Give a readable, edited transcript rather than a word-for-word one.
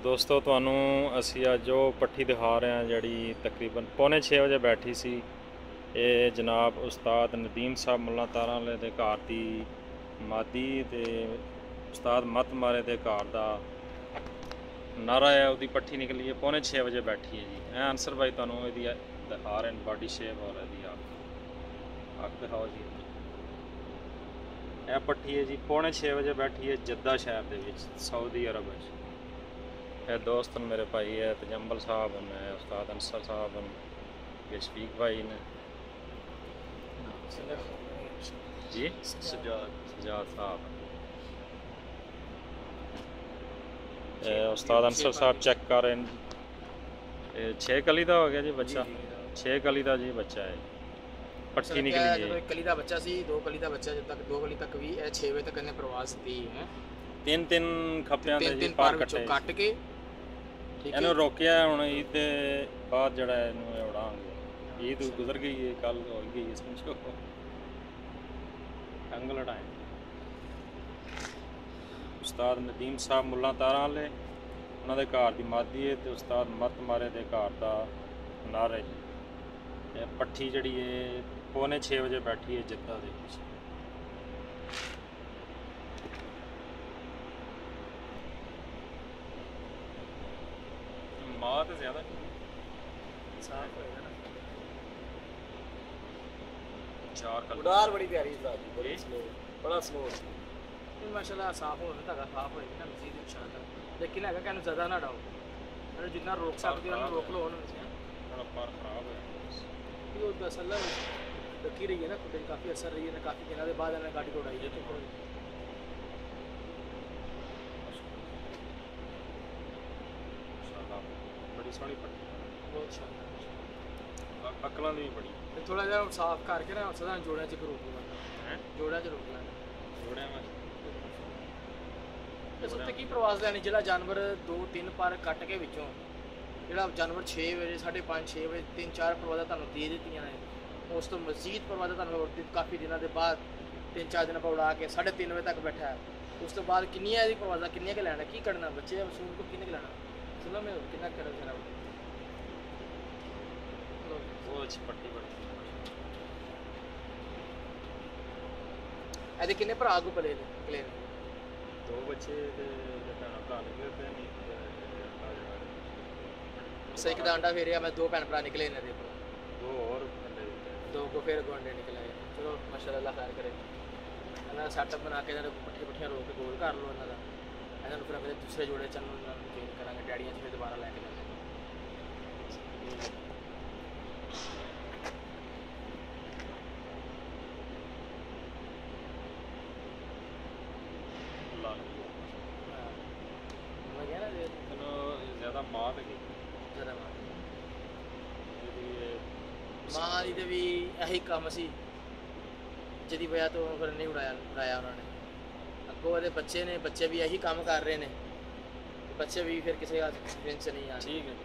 ਦੋਸਤੋ ਤੁਹਾਨੂੰ ਅਸੀਂ ਅੱਜ ਉਹ ਪੱਠੀ ਦਿਖਾ ਰਹੇ ਹਾਂ ਜਿਹੜੀ ਤਕਰੀਬਨ ਪੌਣੇ 6 ਵਜੇ ਬੈਠੀ ਸੀ। ਇਹ ਜਨਾਬ ਉਸਤਾਦ ਨਦੀਮ ਸਾਹਿਬ ਮੁੱਲਾ ਤਾਰਾਂ ਵਾਲੇ ਦੇ ਘਰ ਦੀ ਮਾਦੀ ਤੇ ਉਸਤਾਦ ਮਤ ਮਾਰੇ ਦੇ ਘਰ ਦਾ ਨਾਰਾ ਹੈ। ਉਹਦੀ ਪੱਠੀ ਨਿਕਲੀ ਹੈ, ਪੌਣੇ 6 ਵਜੇ ਬੈਠੀ ਹੈ ਜੀ। ਇਹ ਅਨਸਰ ਭਾਈ ਤੁਹਾਨੂੰ ਇਹਦੀ ਦਿਖਾ ਰਹੇ ਨੇ ਬਾਡੀ ਸ਼ੇਪ ਔਰ ਇਹਦੀ ਅੱਖ ਦਿਖਾਓ ਜੀ। ਇਹ ਪੱਠੀ ਹੈ ਜੀ, ਪੌਣੇ 6 ਵਜੇ ਬੈਠੀ ਹੈ ਜੱਦਾ ਸ਼ਹਿਰ ਦੇ ਵਿੱਚ, ਸਾਊਦੀ ਅਰਬ ਵਿੱਚ। ਇਹ ਦੋਸਤ ਨੇ ਮੇਰੇ भाई है तजम्बल साहब ने, उस्ताद अंसर साहब ने, ये शफीक भाई ने जी, सजाद साहब, उस्ताद अंसर साहब चेक कर रहे हैं। 6 कली का हो गया जी बच्चा, 6 कली का जी बच्चा है। पट्टी निकली है, एक कली का बच्चा सी, 2 कली का बच्चा, जब तक 2 कली तक भी 6 बजे तक इन्हें प्रवास दी है। 3 खप्पियां दे जी पार कट के ਇਹਨੂੰ ਰੋਕਿਆ। ਹੁਣ ਈਦ ਦੇ ਬਾਅਦ ਜਿਹੜਾ ਇਹਨੂੰ ਉਡਾਵਾਂਗੇ। ਈਦ ਗੁਜ਼ਰ ਗਈ ਹੈ, ਕੱਲ ਹੋ ਗਈ ਹੈ, ਸਮਝੋ ਅੰਗ ਲੜਾਏ। ਉਸਤਾਦ ਨਦੀਮ ਸਾਹਿਬ ਮੁੱਲਾ ਤਾਰਾਂ ਵਾਲੇ, ਉਹਨਾਂ ਦੇ ਘਰ ਦੀ ਮਾਦੀ ਹੈ ਤੇ ਉਸਤਾਦ ਮਤ ਮਾਰੇ ਦੇ ਘਰ ਦਾ ਨਾਰਾ ਹੈ ਜੀ। ਇਹ ਪੱਠੀ ਜਿਹੜੀ ਹੈ ਪੌਣੇ 6 ਵਜੇ ਬੈਠੀ ਹੈ ਜੱਦਾ ਦੇ ਵਿੱਚ। माँ तो ज़्यादा साफ होएगा ना। 4 कलर उड़ार बड़ी प्यारी है, बड़ी स्लो, बड़ा स्लो माशाल्लाह। साफ होना तक साफ होएगी ना मजीद इंशाल्लाह। लेकिन है कहने ज़्यादा ना डाओ, अरे जितना रोक सकते हो रोक लो। थोड़ा पार खराब है ये मसाला रखी रही है ना, खुद काफ़ी असर रही है ना, काफ़ी दिनों के बाद इन्हें गाड़ी को उड़ाई है। तो बड़ी सोहनी पट्टी, बहुत शानदार। अकलों की भी बड़ी। थोड़ा जहा साफ करके ना सदा जोड़ा च रोक लेना, जोड़ा च रोक लेना, जोड़िया में इस उत्ते की प्रवास लैनी। जो जानवर 2-3 पर कट के विचों जो जानवर 6 बजे 5:30-6 बजे 3-4 प्रवाजा तुहानूं दे दित्तियां ने। उस तो मजीद प्रवाजा तुहानूं काफ़ी दिनों के बाद 3-4 दिन पर उड़ा के 3:30 बजे तक बैठा है। उस तो बाद किन्नियां दी प्रवाजा किन्नियां के लैना, की करना बच्चे मसूम को किन्ने के लैना सुना में कितना कर जरा बहुत अच्छी पट्टी बड़ी। ऐसे किन्ने भरा को पले निकले? 2 बच्चे ते भरा निकले थे नहीं। एक दा अंडा फेरिया, मैं 2 भैन भरा निकले इन्हें दे 2 और अंडे दिते, 2 को फिर अंडे निकले। चलो माशाल्लाह अल्लाह खैर करे। इन्हां सेटअप बना के पट्ठियां रोक के गोल कर लो इन्हां दा। इन्हां फिर अपने दूसरे जोड़े चैनल चेंज करांगे, डैडियां फिर दोबारा लैके जाएंगे। ज़्यादा माँ तो ज़्यादा माँ दी भी यही काम सी, जिहदी वजह तो फिर नहीं उड़ाया उन्होंने। अगों वो बच्चे ने, बच्चे भी यही काम कर रहे हैं, बच्चे भी फिर किसी एक्सपीरियंस नहीं आ। ठीक है।